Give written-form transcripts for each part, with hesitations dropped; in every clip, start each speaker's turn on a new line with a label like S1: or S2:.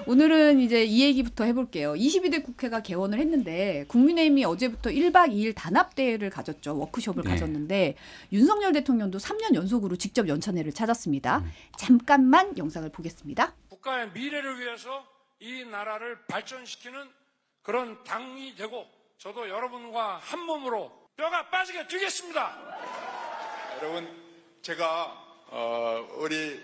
S1: 오늘은 이제 이 얘기부터 해볼게요. 22대 국회가 개원을 했는데 국민의힘이 어제부터 1박 2일 단합대회를 가졌죠. 워크숍을 가졌는데 윤석열 대통령도 3년 연속으로 직접 연찬회를 찾았습니다. 잠깐만 영상을 보겠습니다.
S2: 국가의 미래를 위해서 이 나라를 발전시키는 그런 당이 되고 저도 여러분과 한 몸으로 뼈가 빠지게 되겠습니다.
S3: 여러분 제가 우리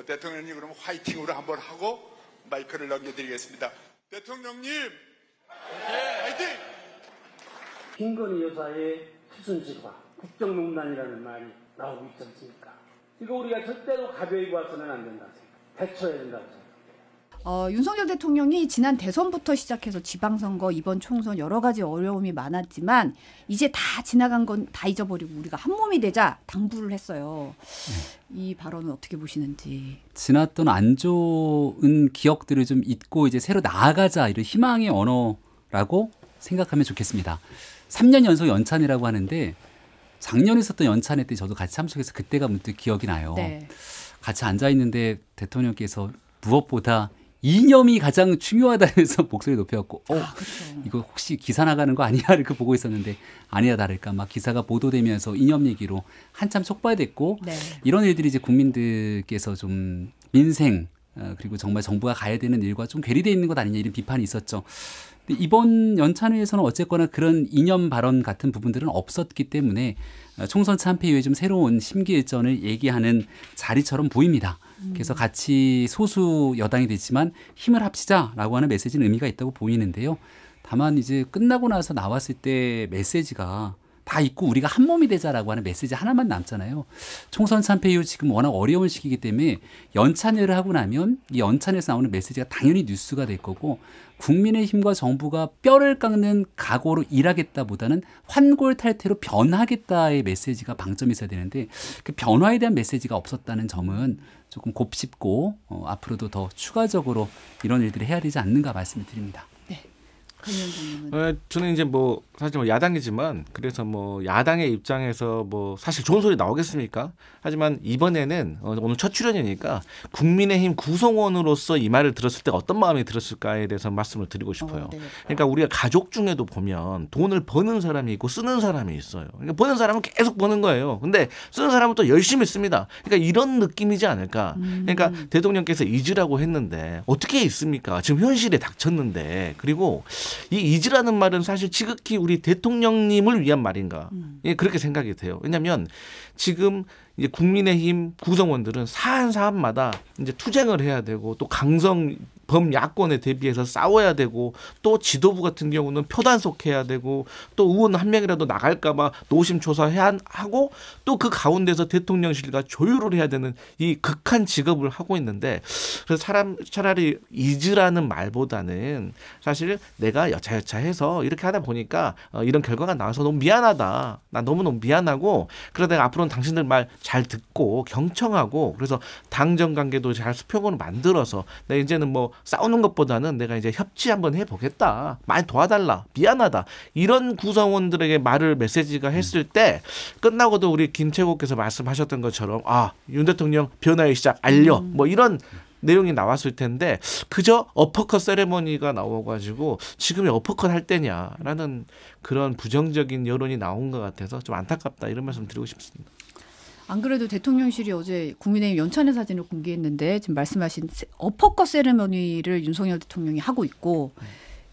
S3: 대통령님 그러면 화이팅으로 한번 하고 마이크를 넘겨드리겠습니다. 대통령님 화이팅!
S4: 김건희 여사의 수순지과 국정농단이라는 말이 나오고 있지 않습니까? 이거 우리가 절대로 가벼이 봐서는 안 된다고 생각합니다. 대처해야 된다고 생각합니다.
S1: 윤석열 대통령이 지난 대선부터 시작해서 지방선거, 이번 총선 여러 가지 어려움이 많았지만 이제 다 지나간 건 다 잊어버리고 우리가 한 몸이 되자 당부를 했어요. 이 발언은 어떻게 보시는지.
S5: 지났던 안 좋은 기억들을 좀 잊고 이제 새로 나아가자, 이런 희망의 언어라고 생각하면 좋겠습니다. 3년 연속 연찬이라고 하는데 작년에 있었던 연찬회 때 저도 같이 참석해서 그때가 문득 기억이 나요.
S1: 네.
S5: 같이 앉아 있는데 대통령께서 무엇보다 이념이 가장 중요하다면서 목소리 높여갖고
S1: 그렇죠.
S5: 이거 혹시 기사 나가는 거 아니야? 이렇게 보고 있었는데 아니야 다를까 막 기사가 보도되면서 이념 얘기로 한참 촉발됐고
S1: 네.
S5: 이런 일들이 이제 국민들께서 좀 민생 그리고 정말 정부가 가야 되는 일과 좀 괴리되어 있는 것 아니냐 이런 비판이 있었죠. 근데 이번 연찬회에서는 어쨌거나 그런 이념 발언 같은 부분들은 없었기 때문에 총선 참패 이후에 좀 새로운 심기일전을 얘기하는 자리처럼 보입니다. 그래서 같이 소수 여당이 됐지만 힘을 합치자라고 하는 메시지는 의미가 있다고 보이는데요. 다만 이제 끝나고 나서 나왔을 때 메시지가 다 있고 우리가 한 몸이 되자라고 하는 메시지 하나만 남잖아요. 총선 참패 이후 지금 워낙 어려운 시기이기 때문에 연찬회를 하고 나면 이 연찬회에서 나오는 메시지가 당연히 뉴스가 될 거고 국민의힘과 정부가 뼈를 깎는 각오로 일하겠다보다는 환골탈태로 변하겠다의 메시지가 방점이 있어야 되는데 그 변화에 대한 메시지가 없었다는 점은 조금 곱씹고 앞으로도 더 추가적으로 이런 일들을 해야 되지 않는가 말씀을 드립니다.
S6: 저는 이제 뭐 사실 뭐 야당이지만 그래서 뭐 야당의 입장에서 뭐 사실 좋은 소리 나오겠습니까? 하지만 이번에는 오늘 첫 출연이니까 국민의힘 구성원으로서 이 말을 들었을 때 어떤 마음이 들었을까에 대해서 말씀을 드리고 싶어요. 그러니까 우리가 가족 중에도 보면 돈을 버는 사람이 있고 쓰는 사람이 있어요. 그러니까 버는 사람은 계속 버는 거예요. 근데 쓰는 사람은 또 열심히 씁니다. 그러니까 이런 느낌이지 않을까? 그러니까 대통령께서 잊으라고 했는데 어떻게 있습니까? 지금 현실에 닥쳤는데 그리고 이 잊으라는 말은 사실 지극히 우리 대통령님을 위한 말인가? 예, 그렇게 생각이 돼요. 왜냐하면 지금 이제 국민의힘 구성원들은 사안마다 이제 투쟁을 해야 되고 또 강성 범야권에 대비해서 싸워야 되고 또 지도부 같은 경우는 표단속해야 되고 또 의원 한 명이라도 나갈까 봐 노심초사해야 하고 또 그 가운데서 대통령실과 조율을 해야 되는 이 극한 직업을 하고 있는데 그래서 차라리 잊으라는 말보다는 사실 내가 여차여차해서 이렇게 하다 보니까 이런 결과가 나와서 너무 미안하다. 나 너무너무 미안하고 그러다가 앞으로는 당신들 말 잘 듣고 경청하고 그래서 당정 관계도 잘 수평으로 만들어서 내가 이제는 뭐 싸우는 것보다는 내가 이제 협치 한번 해보겠다. 많이 도와달라. 미안하다. 이런 구성원들에게 말을 메시지가 했을 때 끝나고도 우리 김채국께서 말씀하셨던 것처럼 윤 대통령 변화의 시작 알려. 뭐 이런 내용이 나왔을 텐데 그저 어퍼컷 세레머니가 나와가지고 지금이 어퍼컷 할 때냐라는 그런 부정적인 여론이 나온 것 같아서 좀 안타깝다 이런 말씀 드리고 싶습니다.
S1: 안 그래도 대통령실이 어제 국민의힘 연찬회 사진을 공개했는데 지금 말씀하신 어퍼컷 세레머니를 윤석열 대통령이 하고 있고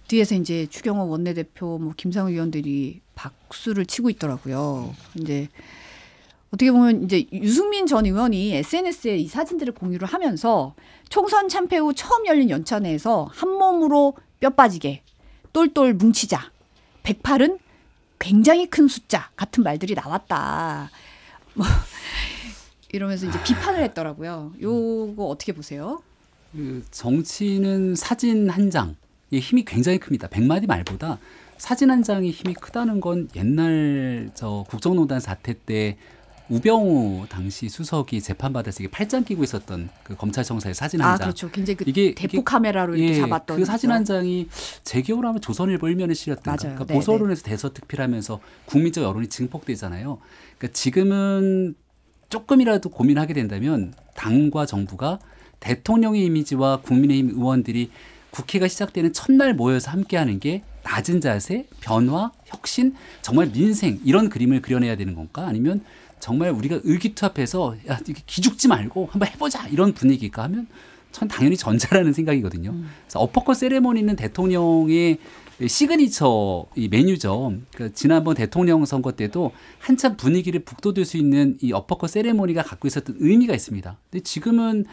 S1: 뒤에서 이제 추경호 원내대표, 뭐 김상우 의원들이 박수를 치고 있더라고요. 이제 어떻게 보면 이제 유승민 전 의원이 SNS에 이 사진들을 공유를 하면서 총선 참패 후 처음 열린 연찬회에서 한 몸으로 뼈 빠지게 똘똘 뭉치자 108은 굉장히 큰 숫자 같은 말들이 나왔다. 뭐 이러면서 이제 비판을 했더라고요. 요거 어떻게 보세요?
S5: 그 정치는 사진 한 장의 힘이 굉장히 큽니다. 100마디 말보다 사진 한 장의 힘이 크다는 건 옛날 저 국정농단 사태 때 우병우 당시 수석이 재판받아서 이게 팔짱 끼고 있었던 그 검찰청사의 사진 한 장.
S1: 그렇죠. 굉장히 그 대포 카메라로 이렇게 잡았던.
S5: 그 사진 한 장이 제 기억으로 하면 조선일보 일면에 실렸던. 그러니까 보수언론에서 대서특필하면서 국민적 여론이 증폭되잖아요. 그러니까 지금은 조금이라도 고민하게 된다면 당과 정부가 대통령의 이미지와 국민의힘 의원들이 국회가 시작되는 첫날 모여서 함께하는 게 낮은 자세, 변화, 혁신, 정말 민생 이런 그림을 그려내야 되는 건가? 아니면 정말 우리가 의기투합해서 야, 기죽지 말고 한번 해보자 이런 분위기가 하면 전 당연히 전자라는 생각이거든요. 그래서 어퍼컷 세레머니는 대통령의 시그니처 이 메뉴죠. 그러니까 지난번 대통령 선거 때도 한참 분위기를 북돋을 수 있는 이 어퍼컷 세레머니가 갖고 있었던 의미가 있습니다. 근데 지금은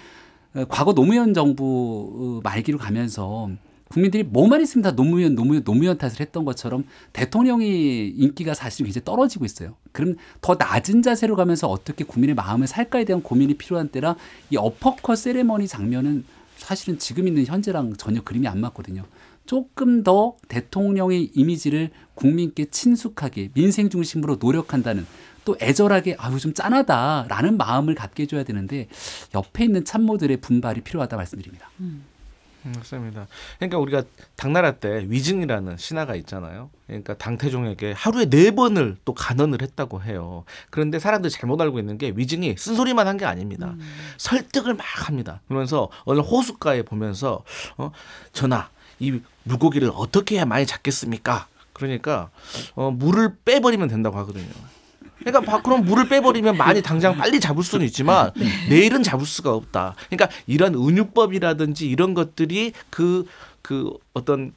S5: 과거 노무현 정부 말기로 가면서 국민들이 뭐만 있으면 다 노무현 탓을 했던 것처럼 대통령의 인기가 사실 굉장히 떨어지고 있어요. 그럼 더 낮은 자세로 가면서 어떻게 국민의 마음을 살까에 대한 고민이 필요한 때라 이 어퍼컷 세레머니 장면은 사실은 지금 있는 현재랑 전혀 그림이 안 맞거든요. 조금 더 대통령의 이미지를 국민께 친숙하게 민생 중심으로 노력한다는 또 애절하게 아유 좀 짠하다라는 마음을 갖게 해줘야 되는데 옆에 있는 참모들의 분발이 필요하다 말씀드립니다.
S6: 맞습니다. 그러니까 우리가 당나라 때 위증이라는 신화가 있잖아요. 그러니까 당태종에게 하루에 4번을 또 간언을 했다고 해요. 그런데 사람들이 잘못 알고 있는 게 위증이 쓴소리만 한 게 아닙니다. 설득을 막 합니다. 그러면서 어느 호숫가에 보면서 전하 이 물고기를 어떻게 해야 많이 잡겠습니까? 그러니까 물을 빼버리면 된다고 하거든요. 그러니까 그럼 물을 빼버리면 많이 당장 빨리 잡을 수는 있지만 내일은 잡을 수가 없다. 그러니까 이런 은유법이라든지 이런 것들이 그 어떤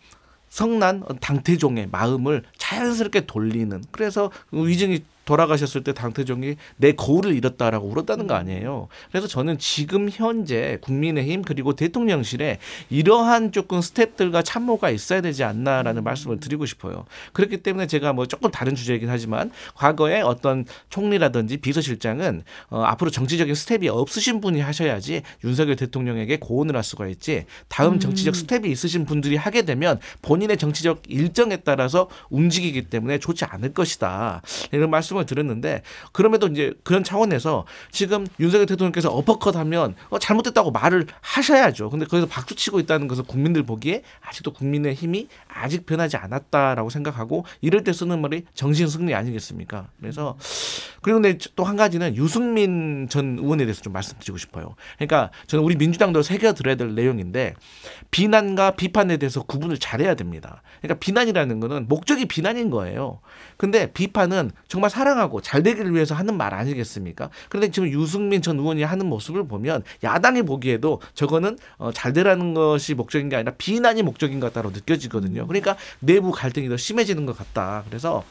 S6: 성난 당태종의 마음을 자연스럽게 돌리는. 그래서 위증이 돌아가셨을 때 당태종이 내 거울을 잃었다라고 울었다는 거 아니에요. 그래서 저는 지금 현재 국민의힘 그리고 대통령실에 이러한 조금 스태프들과 참모가 있어야 되지 않나라는 말씀을 드리고 싶어요. 그렇기 때문에 제가 뭐 조금 다른 주제이긴 하지만 과거에 어떤 총리라든지 비서실장은 앞으로 정치적인 스텝이 없으신 분이 하셔야지 윤석열 대통령에게 고언을 할 수가 있지 다음 정치적 스텝이 있으신 분들이 하게 되면 본인의 정치적 일정에 따라서 움직이기 때문에 좋지 않을 것이다. 이런 말씀을 드렸는데 그럼에도 이제 그런 차원에서 지금 윤석열 대통령께서 어퍼컷하면 잘못됐다고 말을 하셔야죠. 근데 거기서 박수치고 있다는 것은 국민들 보기에 아직도 국민의 힘이 아직 변하지 않았다라고 생각하고 이럴 때 쓰는 말이 정신승리 아니겠습니까? 그래서 그리고 또 한 가지는 유승민 전 의원에 대해서 좀 말씀드리고 싶어요. 그러니까 저는 우리 민주당도 새겨들어야 될 내용인데 비난과 비판에 대해서 구분을 잘해야 됩니다. 그러니까 비난이라는 거는 목적이 비난인 거예요. 근데 비판은 정말 사랑하고 잘 되기를 위해서 하는 말 아니겠습니까? 그런데 지금 유승민 전 의원이 하는 모습을 보면 야당이 보기에도 저거는 잘 되라는 것이 목적인 게 아니라 비난이 목적인 것 같다고 느껴지거든요. 그러니까 내부 갈등이 더 심해지는 것 같다. 그래서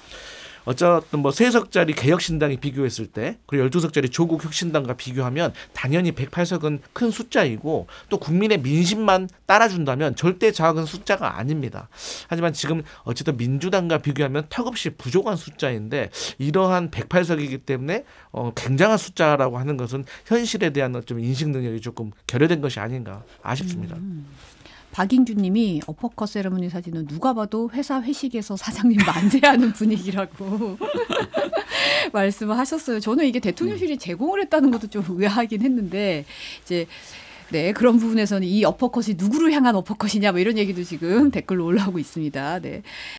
S6: 어쨌든 뭐 3석짜리 개혁신당이 비교했을 때 그리고 12석짜리 조국혁신당과 비교하면 당연히 108석은 큰 숫자이고 또 국민의 민심만 따라준다면 절대 작은 숫자가 아닙니다. 하지만 지금 어쨌든 민주당과 비교하면 턱없이 부족한 숫자인데 이러한 108석이기 때문에 굉장한 숫자라고 하는 것은 현실에 대한 좀 인식 능력이 조금 결여된 것이 아닌가 아쉽습니다.
S1: 박인주 님이 어퍼컷 세레머니 사진은 누가 봐도 회사 회식에서 사장님 만세하는 분위기라고 말씀을 하셨어요. 저는 이게 대통령실이 제공을 했다는 것도 좀 의아하긴 했는데 이제 네, 그런 부분에서는 이 어퍼컷이 누구를 향한 어퍼컷이냐 뭐 이런 얘기도 지금 댓글로 올라오고 있습니다. 네.